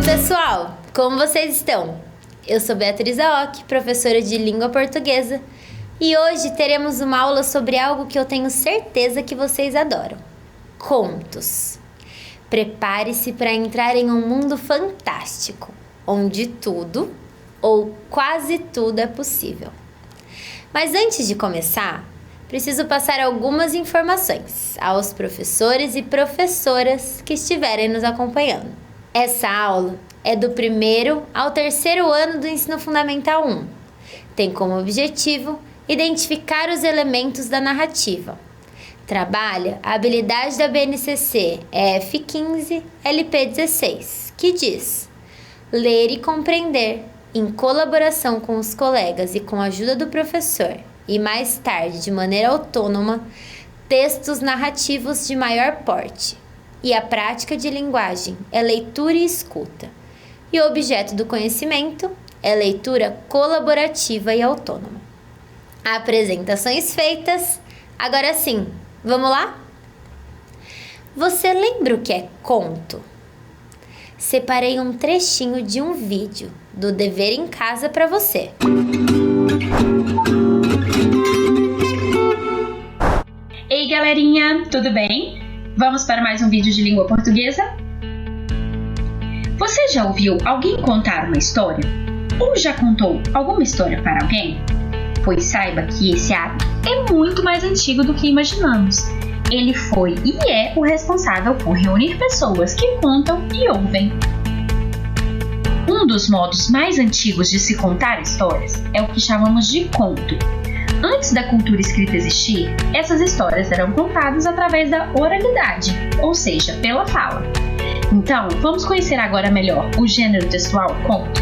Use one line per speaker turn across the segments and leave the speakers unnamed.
pessoal, como vocês estão? Eu sou Beatriz Aoki, professora de língua portuguesa, e hoje teremos uma aula sobre algo que eu tenho certeza que vocês adoram: contos. Prepare-se para entrar em um mundo fantástico, onde tudo, ou quase tudo, é possível. Mas antes de começar, preciso passar algumas informações aos professores e professoras que estiverem nos acompanhando. Essa aula é do 1º ao 3º ano do Ensino Fundamental 1. Tem como objetivo identificar os elementos da narrativa. Trabalha a habilidade da BNCC EF15 LP16, que diz: ler e compreender, em colaboração com os colegas e com a ajuda do professor, e mais tarde de maneira autônoma, textos narrativos de maior porte. E a prática de linguagem é leitura e escuta. E o objeto do conhecimento é leitura colaborativa e autônoma. Apresentações feitas, agora sim, vamos lá? Você lembra o que é conto? Separei um trechinho de um vídeo do Dever em Casa para você.
Ei galerinha, tudo bem? Vamos para mais um vídeo de língua portuguesa? Você já ouviu alguém contar uma história? Ou já contou alguma história para alguém? Pois saiba que esse hábito é muito mais antigo do que imaginamos. Ele foi e é o responsável por reunir pessoas que contam e ouvem. Um dos modos mais antigos de se contar histórias é o que chamamos de conto. Antes da cultura escrita existir, essas histórias eram contadas através da oralidade, ou seja, pela fala. Então, vamos conhecer agora melhor o gênero textual conto.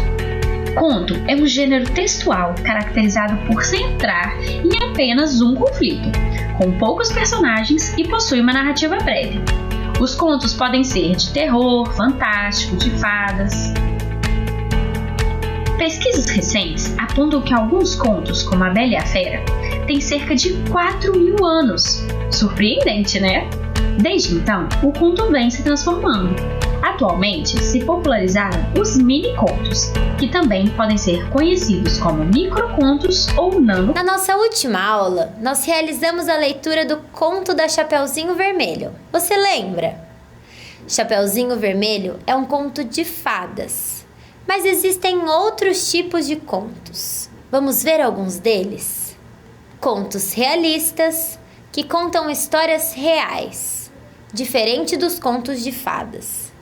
Conto é um gênero textual caracterizado por centrar em apenas um conflito, com poucos personagens e possui uma narrativa breve. Os contos podem ser de terror, fantástico, de fadas. Pesquisas recentes apontam que alguns contos, como A Bela e a Fera, têm cerca de 4.000 anos. Surpreendente, né? Desde então, o conto vem se transformando. Atualmente, se popularizaram os mini-contos, que também podem ser conhecidos como microcontos ou nano.
Na nossa última aula, nós realizamos a leitura do conto da Chapeuzinho Vermelho. Você lembra? Chapeuzinho Vermelho é um conto de fadas, mas existem outros tipos de contos. Vamos ver alguns deles? Contos realistas, que contam histórias reais, diferente dos contos de fadas.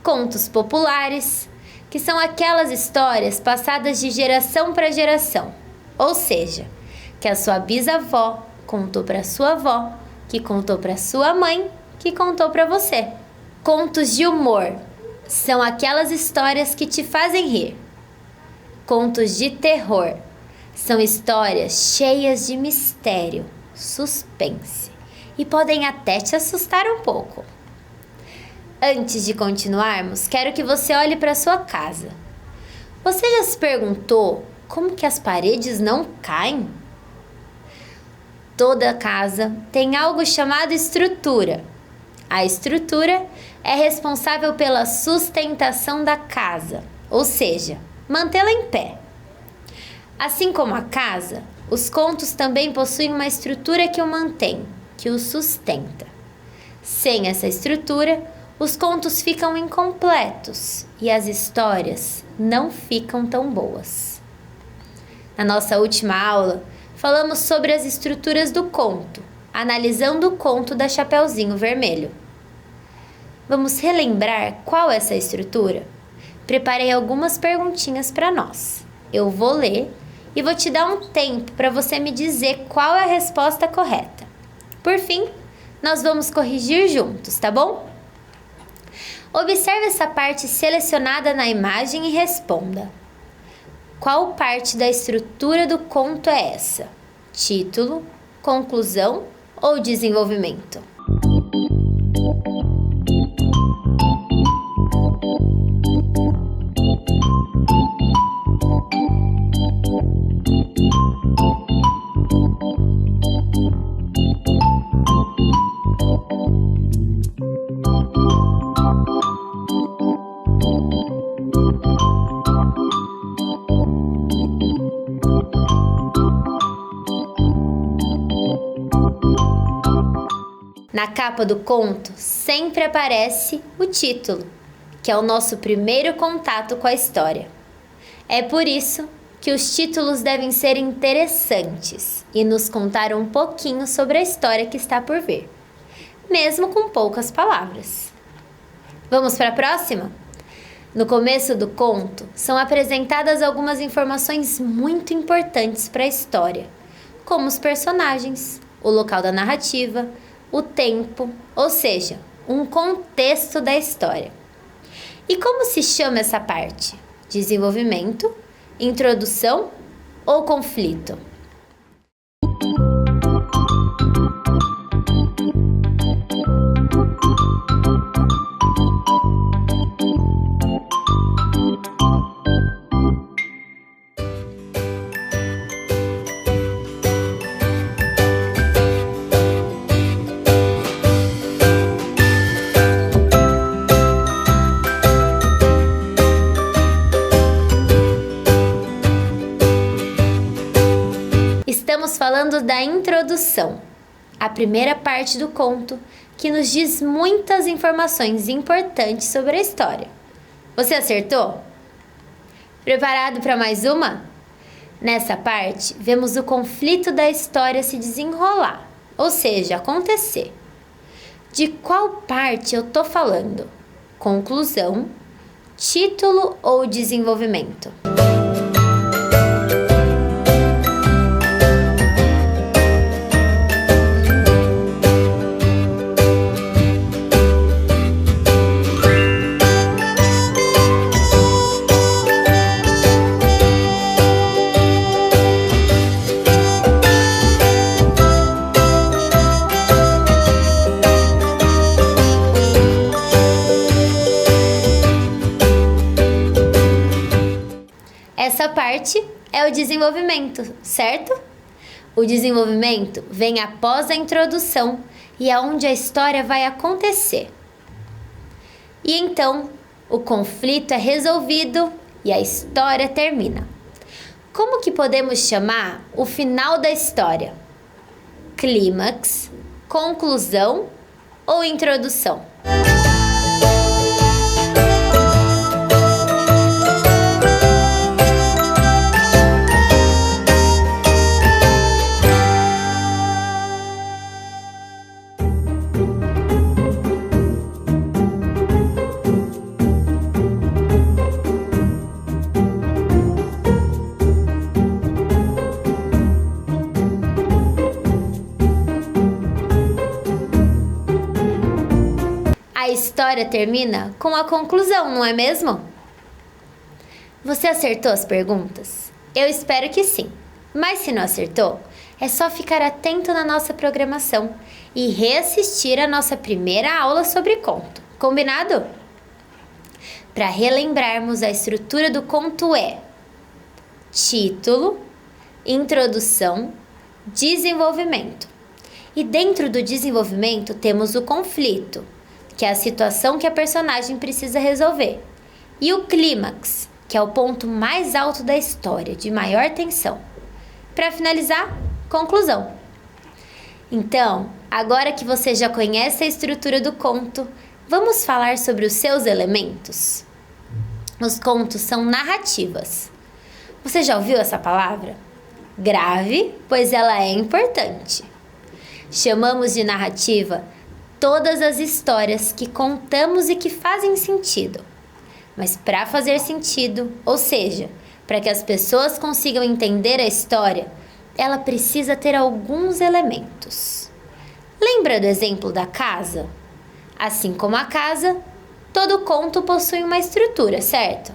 Contos populares, que são aquelas histórias passadas de geração para geração, ou seja, que a sua bisavó contou para sua avó, que contou para sua mãe, que contou para você. Contos de humor são aquelas histórias que te fazem rir. Contos de terror são histórias cheias de mistério, suspense e podem até te assustar um pouco. Antes de continuarmos, quero que você olhe para sua casa. Você já se perguntou como que as paredes não caem? Toda casa tem algo chamado estrutura. A estrutura é responsável pela sustentação da casa, ou seja, mantê-la em pé. Assim como a casa, os contos também possuem uma estrutura que o mantém, que o sustenta. Sem essa estrutura, os contos ficam incompletos e as histórias não ficam tão boas. Na nossa última aula, falamos sobre as estruturas do conto, analisando o conto da Chapeuzinho Vermelho. Vamos relembrar qual é essa estrutura? Preparei algumas perguntinhas para nós. Eu vou ler e vou te dar um tempo para você me dizer qual é a resposta correta. Por fim, nós vamos corrigir juntos, tá bom? Observe essa parte selecionada na imagem e responda. Qual parte da estrutura do conto é essa? Título, conclusão ou desenvolvimento? Na capa do conto sempre aparece o título, que é o nosso primeiro contato com a história. É por isso que os títulos devem ser interessantes e nos contar um pouquinho sobre a história que está por vir, mesmo com poucas palavras. Vamos para a próxima? No começo do conto, são apresentadas algumas informações muito importantes para a história, como os personagens, o local da narrativa, o tempo, ou seja, um contexto da história. E como se chama essa parte? Desenvolvimento, introdução ou conflito? Estamos falando da introdução, a primeira parte do conto que nos diz muitas informações importantes sobre a história. Você acertou? Preparado para mais uma? Nessa parte, vemos o conflito da história se desenrolar, ou seja, acontecer. De qual parte eu tô falando? Conclusão, título ou desenvolvimento? Essa parte é o desenvolvimento, certo? O desenvolvimento vem após a introdução e é onde a história vai acontecer. E então, o conflito é resolvido e a história termina. Como que podemos chamar o final da história? Clímax, conclusão ou introdução? A história termina com a conclusão, não é mesmo? Você acertou as perguntas? Eu espero que sim. Mas se não acertou, é só ficar atento na nossa programação e reassistir a nossa primeira aula sobre conto. Combinado? Para relembrarmos, a estrutura do conto é título, introdução, desenvolvimento. E dentro do desenvolvimento temos o conflito, que é a situação que a personagem precisa resolver, e o clímax, que é o ponto mais alto da história, de maior tensão. Para finalizar, conclusão. Então, agora que você já conhece a estrutura do conto, vamos falar sobre os seus elementos? Os contos são narrativas. Você já ouviu essa palavra? Grave, pois ela é importante. Chamamos de narrativa todas as histórias que contamos e que fazem sentido. Mas para fazer sentido, ou seja, para que as pessoas consigam entender a história, ela precisa ter alguns elementos. Lembra do exemplo da casa? Assim como a casa, todo conto possui uma estrutura, certo?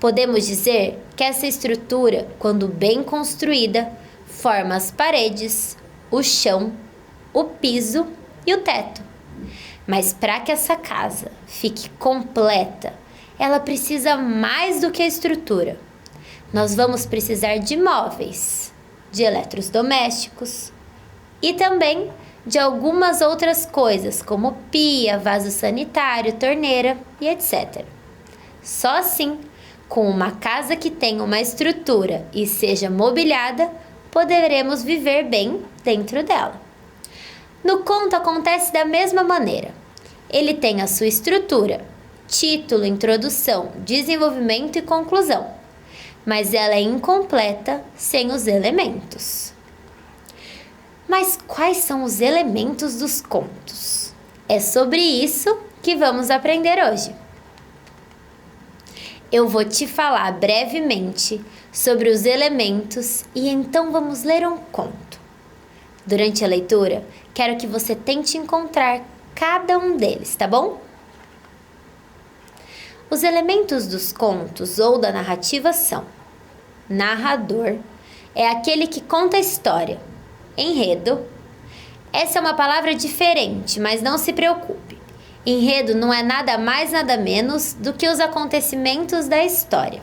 Podemos dizer que essa estrutura, quando bem construída, forma as paredes, o chão, o piso e o teto. Mas para que essa casa fique completa, ela precisa mais do que a estrutura. Nós vamos precisar de móveis, de eletrodomésticos e também de algumas outras coisas, como pia, vaso sanitário, torneira e etc. Só assim Com uma casa que tenha uma estrutura e seja mobiliada, poderemos viver bem dentro dela. No conto acontece da mesma maneira. Ele tem a sua estrutura, título, introdução, desenvolvimento e conclusão, mas ela é incompleta sem os elementos. Mas quais são os elementos dos contos? É sobre isso que vamos aprender hoje. Eu vou te falar brevemente sobre os elementos e então vamos ler um conto. Durante a leitura, quero que você tente encontrar cada um deles, tá bom? Os elementos dos contos ou da narrativa são: narrador é aquele que conta a história. Enredo. Essa é uma palavra diferente, mas não se preocupe. Enredo não é nada mais nada menos do que os acontecimentos da história.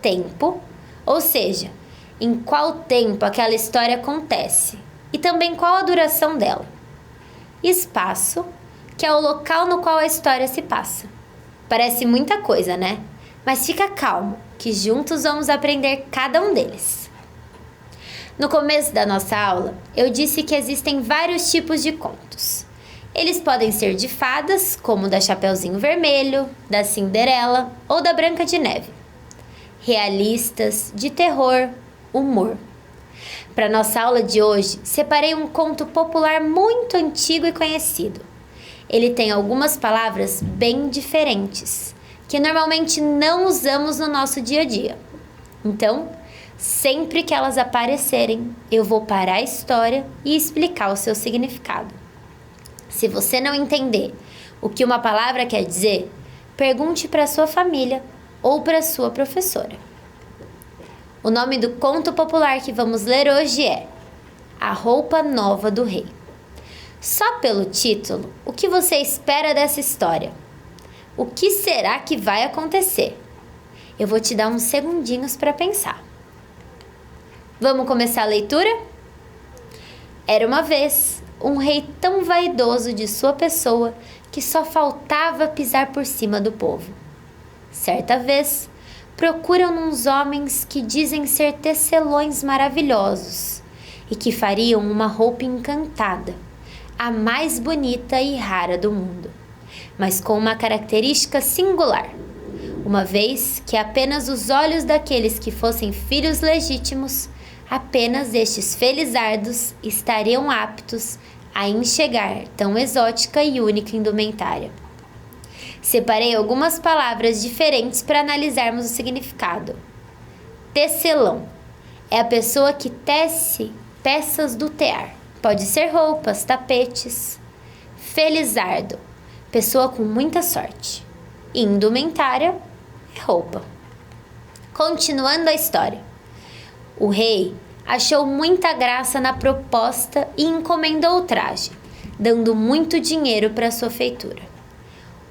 Tempo, ou seja, em qual tempo aquela história acontece e também qual a duração dela. Espaço, que é o local no qual a história se passa. Parece muita coisa, né? Mas fica calmo, que juntos vamos aprender cada um deles. No começo da nossa aula, eu disse que existem vários tipos de contos. Eles podem ser de fadas, como o da Chapeuzinho Vermelho, da Cinderela ou da Branca de Neve. Realistas, de terror, humor. Para nossa aula de hoje, separei um conto popular muito antigo e conhecido. Ele tem algumas palavras bem diferentes, que normalmente não usamos no nosso dia a dia. Então, sempre que elas aparecerem, eu vou parar a história e explicar o seu significado. Se você não entender o que uma palavra quer dizer, pergunte para sua família ou para sua professora. O nome do conto popular que vamos ler hoje é A Roupa Nova do Rei. Só pelo título, o que você espera dessa história? O que será que vai acontecer? Eu vou te dar uns segundinhos para pensar. Vamos começar a leitura? Era uma vez um rei tão vaidoso de sua pessoa que só faltava pisar por cima do povo. Certa vez, procuram uns homens que dizem ser tecelões maravilhosos e que fariam uma roupa encantada, a mais bonita e rara do mundo, mas com uma característica singular, uma vez que apenas os olhos daqueles que fossem filhos legítimos, apenas estes felizardos estariam aptos a enxergar tão exótica e única indumentária. Separei algumas palavras diferentes para analisarmos o significado. Tecelão é a pessoa que tece peças do tear. Pode ser roupas, tapetes. Felizardo, pessoa com muita sorte. Indumentária é roupa. Continuando a história. O rei achou muita graça na proposta e encomendou o traje, dando muito dinheiro para sua feitura.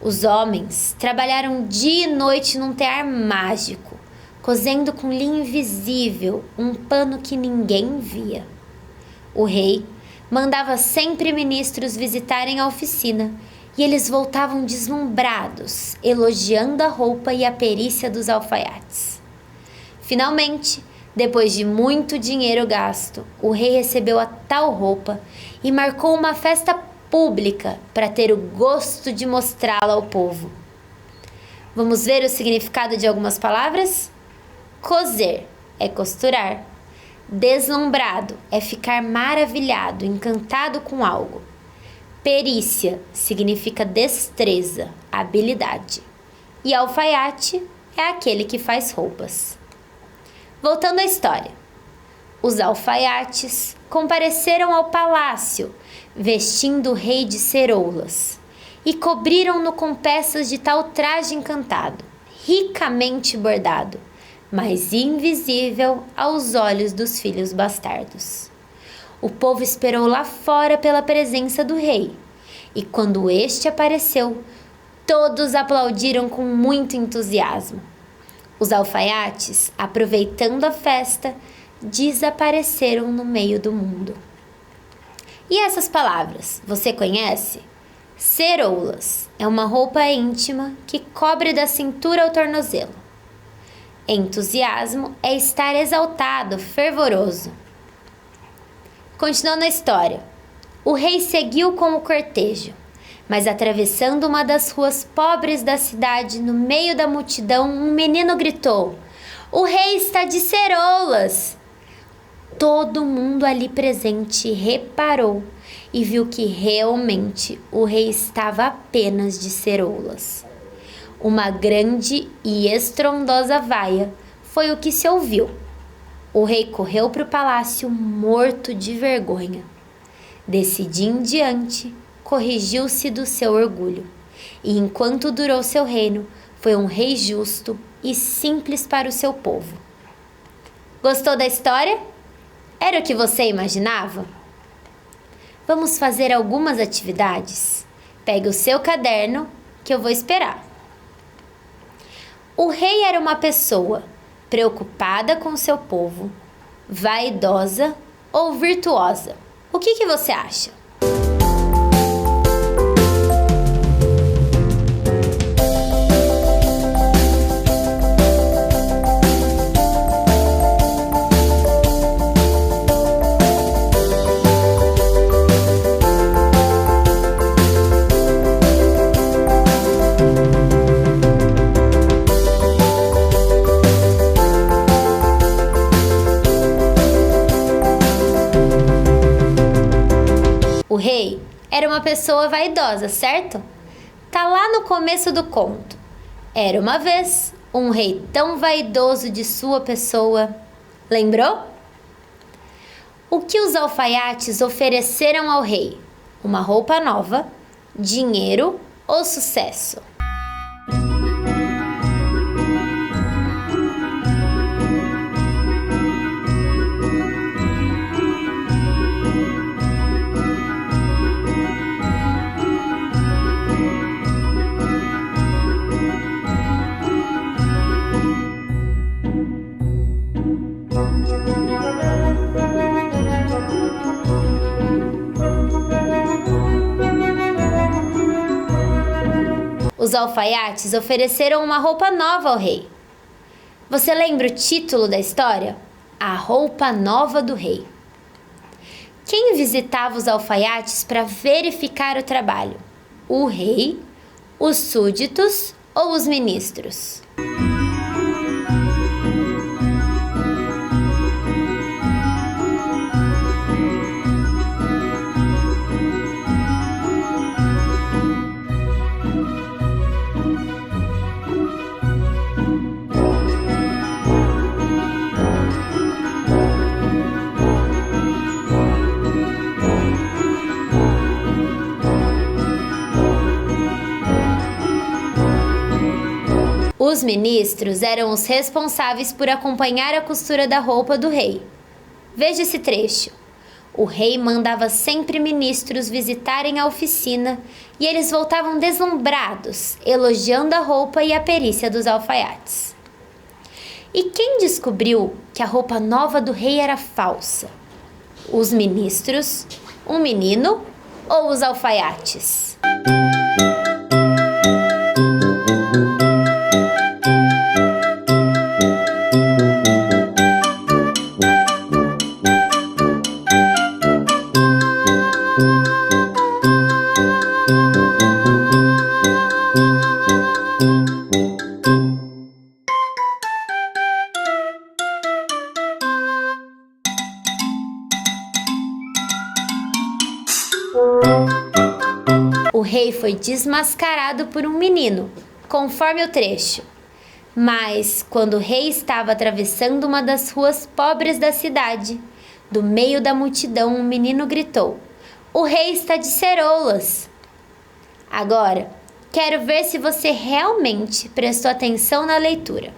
Os homens trabalharam dia e noite num tear mágico, cosendo com linha invisível um pano que ninguém via. O rei mandava sempre ministros visitarem a oficina e eles voltavam deslumbrados, elogiando a roupa e a perícia dos alfaiates. Finalmente, depois de muito dinheiro gasto, o rei recebeu a tal roupa e marcou uma festa pública para ter o gosto de mostrá-la ao povo. Vamos ver o significado de algumas palavras? Coser é costurar. Deslumbrado é ficar maravilhado, encantado com algo. Perícia significa destreza, habilidade. E alfaiate é aquele que faz roupas. Voltando à história. Os alfaiates compareceram ao palácio, vestindo o rei de ceroulas, e cobriram-no com peças de tal traje encantado, ricamente bordado, mas invisível aos olhos dos filhos bastardos. O povo esperou lá fora pela presença do rei, e quando este apareceu, todos aplaudiram com muito entusiasmo. Os alfaiates, aproveitando a festa, desapareceram no meio do mundo. E essas palavras, você conhece? Ceroulas é uma roupa íntima que cobre da cintura ao tornozelo. Entusiasmo é estar exaltado, fervoroso. Continuando a história. O rei seguiu com o cortejo, mas atravessando uma das ruas pobres da cidade, no meio da multidão, um menino gritou: "O rei está de ceroulas!" Todo mundo ali presente reparou e viu que realmente o rei estava apenas de ceroulas. Uma grande e estrondosa vaia foi o que se ouviu. O rei correu para o palácio morto de vergonha. Desse dia em diante, corrigiu-se do seu orgulho, e enquanto durou seu reino, foi um rei justo e simples para o seu povo. Gostou da história? Era o que você imaginava? Vamos fazer algumas atividades. Pegue o seu caderno, que eu vou esperar. O rei era uma pessoa preocupada com seu povo, vaidosa ou virtuosa? O que você acha? O rei era uma pessoa vaidosa, certo? Tá lá no começo do conto. Era uma vez um rei tão vaidoso de sua pessoa. Lembrou? O que os alfaiates ofereceram ao rei? Uma roupa nova, dinheiro ou sucesso? Os alfaiates ofereceram uma roupa nova ao rei. Você lembra o título da história? A Roupa Nova do Rei. Quem visitava os alfaiates para verificar o trabalho? O rei, os súditos ou os ministros? Os ministros eram os responsáveis por acompanhar a costura da roupa do rei. Veja esse trecho. O rei mandava sempre ministros visitarem a oficina e eles voltavam deslumbrados, elogiando a roupa e a perícia dos alfaiates. E quem descobriu que a roupa nova do rei era falsa? Os ministros, um menino ou os alfaiates? O rei foi desmascarado por um menino, conforme o trecho. Mas, quando o rei estava atravessando uma das ruas pobres da cidade, do meio da multidão um menino gritou: "O rei está de ceroulas!" Agora, quero ver se você realmente prestou atenção na leitura.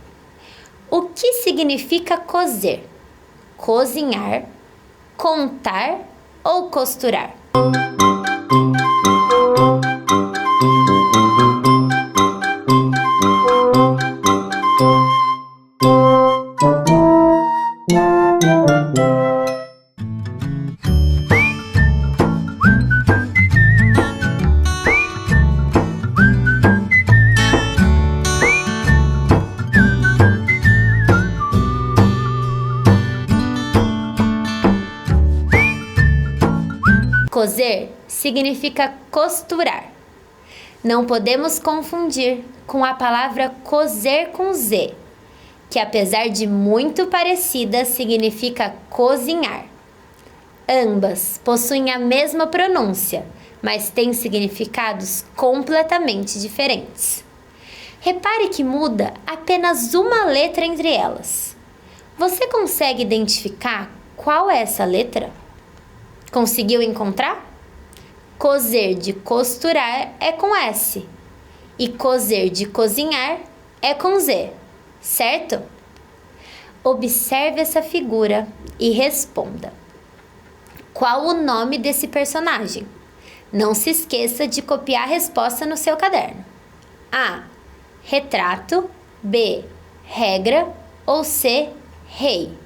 O que significa coser? Cozinhar, contar ou costurar? Coser significa costurar. Não podemos confundir com a palavra cozer com Z, que apesar de muito parecida, significa cozinhar. Ambas possuem a mesma pronúncia, mas têm significados completamente diferentes. Repare que muda apenas uma letra entre elas. Você consegue identificar qual é essa letra? Conseguiu encontrar? Cozer de costurar é com S e cozer de cozinhar é com Z, certo? Observe essa figura e responda. Qual o nome desse personagem? Não se esqueça de copiar a resposta no seu caderno. A. Retrato. B. Regra. Ou C. Rei.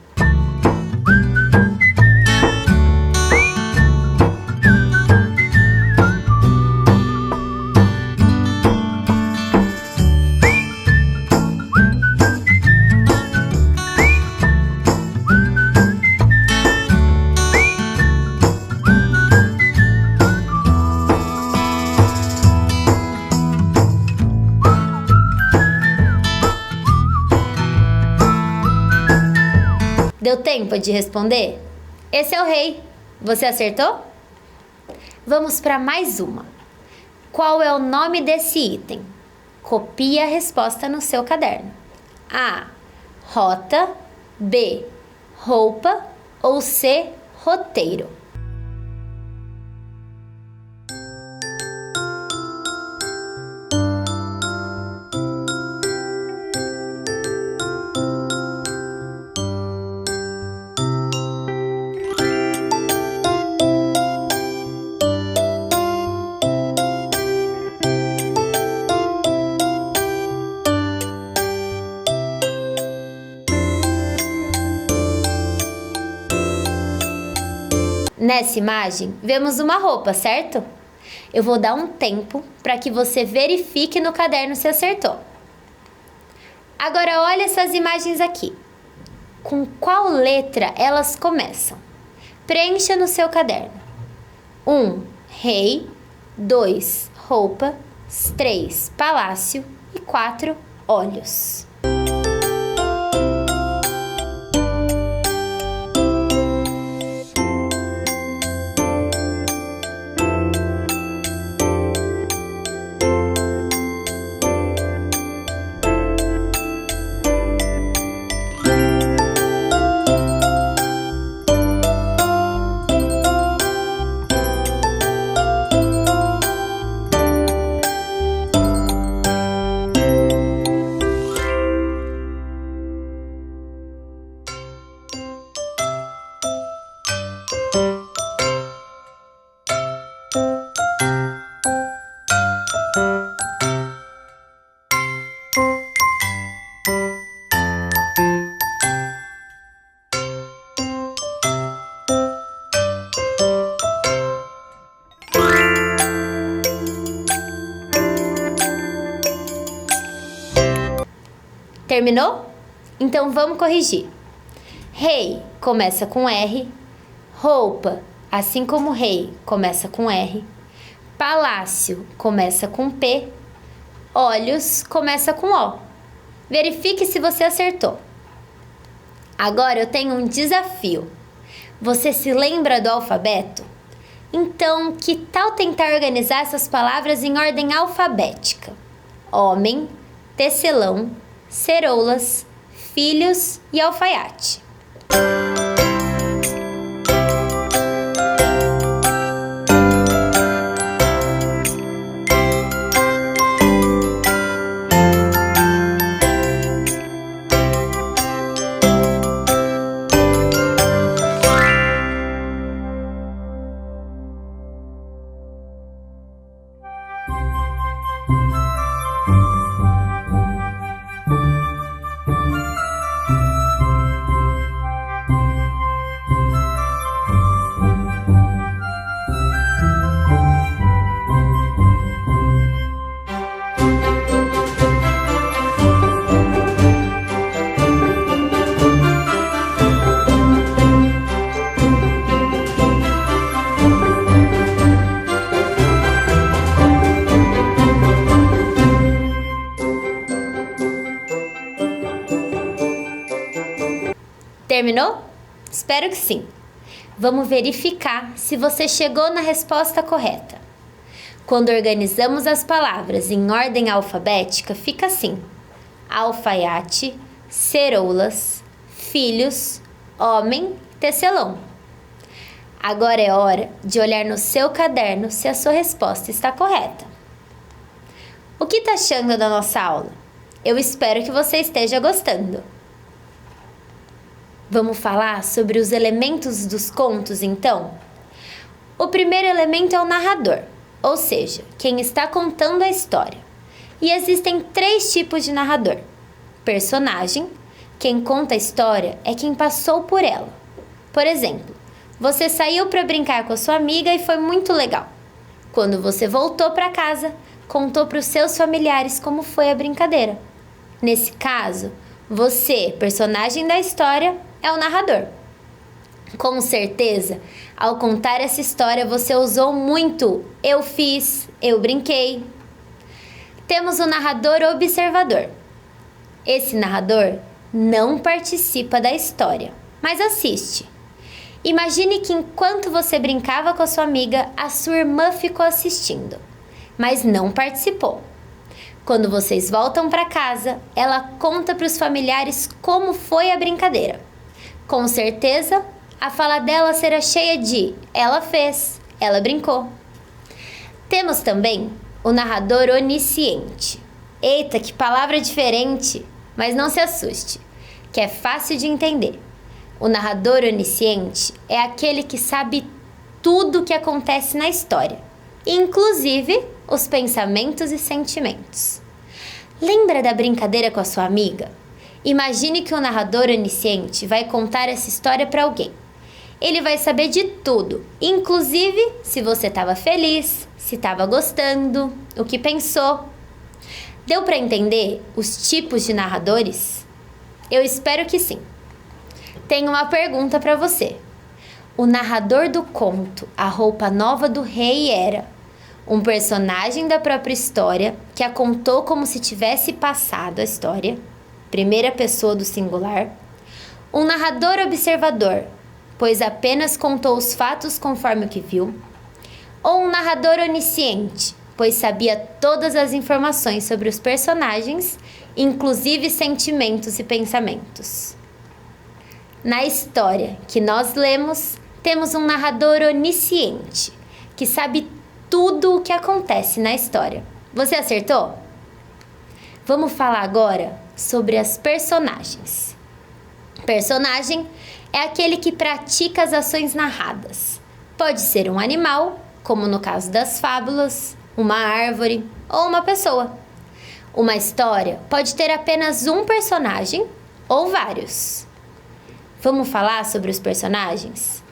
Deu tempo de responder? Esse é o rei. Você acertou? Vamos para mais uma. Qual é o nome desse item? Copie a resposta no seu caderno. A. Rota. B. Roupa. Ou C. Roteiro. Nessa imagem, vemos uma roupa, certo? Eu vou dar um tempo para que você verifique no caderno se acertou. Agora olha essas imagens aqui. Com qual letra elas começam? Preencha no seu caderno. 1. Rei. 2. Roupa. 3. Palácio. E 4. Olhos. Terminou? Então vamos corrigir. Rei começa com R. Roupa, assim como rei, começa com R. Palácio começa com P. Olhos começa com O. Verifique se você acertou. Agora eu tenho um desafio. Você se lembra do alfabeto? Então, que tal tentar organizar essas palavras em ordem alfabética? Homem, tecelão, ceroulas, filhos e alfaiate. Terminou? Espero que sim. Vamos verificar se você chegou na resposta correta. Quando organizamos as palavras em ordem alfabética, fica assim: alfaiate, ceroulas, filhos, homem, tecelão. Agora é hora de olhar no seu caderno se a sua resposta está correta. O que está achando da nossa aula? Eu espero que você esteja gostando. Vamos falar sobre os elementos dos contos, então? O primeiro elemento é o narrador, ou seja, quem está contando a história. E existem 3 tipos de narrador. Personagem, quem conta a história é quem passou por ela. Por exemplo, você saiu para brincar com a sua amiga e foi muito legal. Quando você voltou para casa, contou para os seus familiares como foi a brincadeira. Nesse caso, você, personagem da história, é o narrador. Com certeza, ao contar essa história, você usou muito eu fiz, eu brinquei. Temos o narrador observador. Esse narrador não participa da história, mas assiste. Imagine que enquanto você brincava com a sua amiga, a sua irmã ficou assistindo, mas não participou. Quando vocês voltam para casa, ela conta para os familiares como foi a brincadeira. Com certeza, a fala dela será cheia de ela fez, ela brincou. Temos também o narrador onisciente. Eita, que palavra diferente! Mas não se assuste, que é fácil de entender. O narrador onisciente é aquele que sabe tudo o que acontece na história, inclusive os pensamentos e sentimentos. Lembra da brincadeira com a sua amiga? Imagine que o narrador onisciente vai contar essa história para alguém. Ele vai saber de tudo, inclusive se você estava feliz, se estava gostando, o que pensou. Deu para entender os tipos de narradores? Eu espero que sim. Tenho uma pergunta para você. O narrador do conto A Roupa Nova do Rei era um personagem da própria história que a contou como se tivesse passado a história, primeira pessoa do singular, um narrador observador, pois apenas contou os fatos conforme o que viu, ou um narrador onisciente, pois sabia todas as informações sobre os personagens, inclusive sentimentos e pensamentos. Na história que nós lemos, temos um narrador onisciente, que sabe tudo o que acontece na história. Você acertou? Vamos falar agora sobre as personagens. Personagem é aquele que pratica as ações narradas. Pode ser um animal, como no caso das fábulas, uma árvore ou uma pessoa. Uma história pode ter apenas um personagem ou vários. Vamos falar sobre os personagens?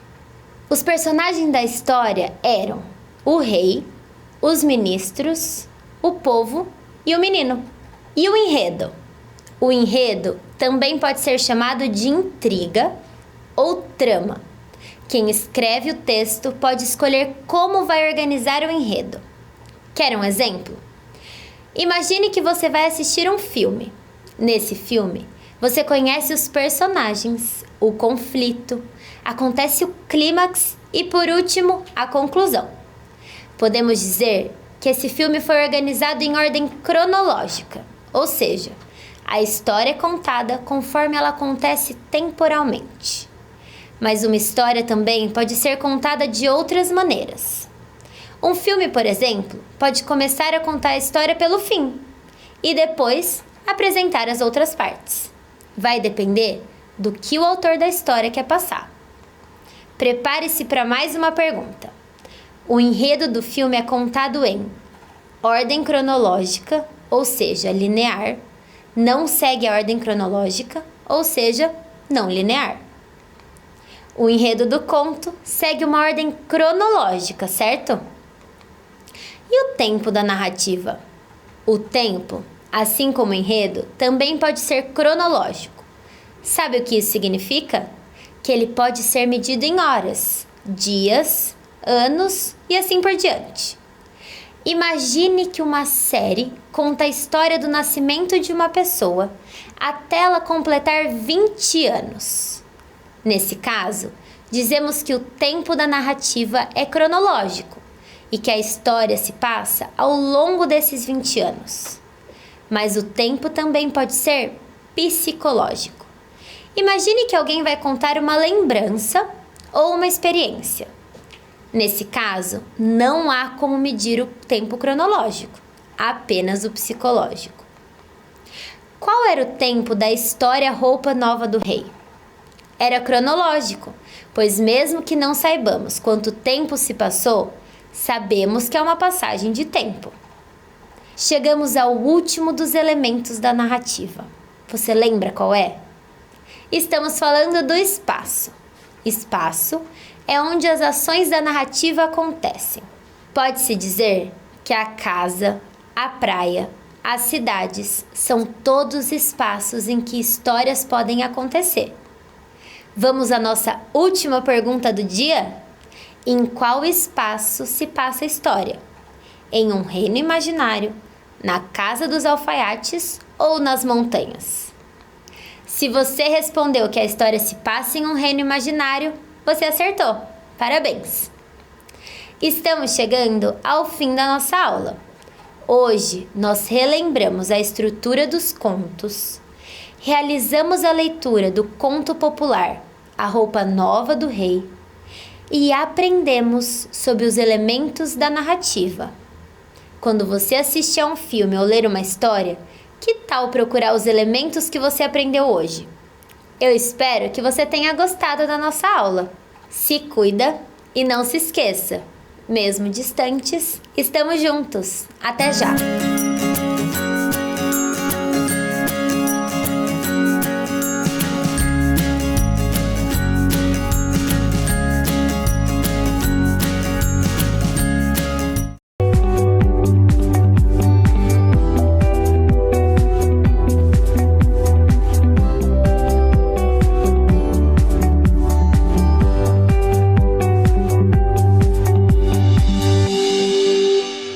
Os personagens da história eram o rei, os ministros, o povo e o menino. E o enredo? O enredo também pode ser chamado de intriga ou trama. Quem escreve o texto pode escolher como vai organizar o enredo. Quer um exemplo? Imagine que você vai assistir um filme. Nesse filme, você conhece os personagens, o conflito, acontece o clímax e, por último, a conclusão. Podemos dizer que esse filme foi organizado em ordem cronológica, ou seja, a história é contada conforme ela acontece temporalmente. Mas uma história também pode ser contada de outras maneiras. Um filme, por exemplo, pode começar a contar a história pelo fim e depois apresentar as outras partes. Vai depender do que o autor da história quer passar. Prepare-se para mais uma pergunta. O enredo do filme é contado em ordem cronológica, ou seja, linear, não segue a ordem cronológica, ou seja, não linear. O enredo do conto segue uma ordem cronológica, certo? E o tempo da narrativa? O tempo, assim como o enredo, também pode ser cronológico. Sabe o que isso significa? Que ele pode ser medido em horas, dias, anos e assim por diante. Imagine que uma série conta a história do nascimento de uma pessoa até ela completar 20 anos. Nesse caso, dizemos que o tempo da narrativa é cronológico e que a história se passa ao longo desses 20 anos. Mas o tempo também pode ser psicológico. Imagine que alguém vai contar uma lembrança ou uma experiência. Nesse caso, não há como medir o tempo cronológico, apenas o psicológico. Qual era o tempo da história Roupa Nova do Rei? Era cronológico, pois mesmo que não saibamos quanto tempo se passou, sabemos que é uma passagem de tempo. Chegamos ao último dos elementos da narrativa. Você lembra qual é? Estamos falando do espaço. Espaço é onde as ações da narrativa acontecem. Pode-se dizer que a casa, a praia, as cidades são todos espaços em que histórias podem acontecer. Vamos à nossa última pergunta do dia? Em qual espaço se passa a história? Em um reino imaginário, na casa dos alfaiates ou nas montanhas? Se você respondeu que a história se passa em um reino imaginário, você acertou. Parabéns! Estamos chegando ao fim da nossa aula. Hoje nós relembramos a estrutura dos contos, realizamos a leitura do conto popular A Roupa Nova do Rei e aprendemos sobre os elementos da narrativa. Quando você assiste a um filme ou ler uma história, que tal procurar os elementos que você aprendeu hoje? Eu espero que você tenha gostado da nossa aula. Se cuida e não se esqueça, mesmo distantes, estamos juntos. Até já!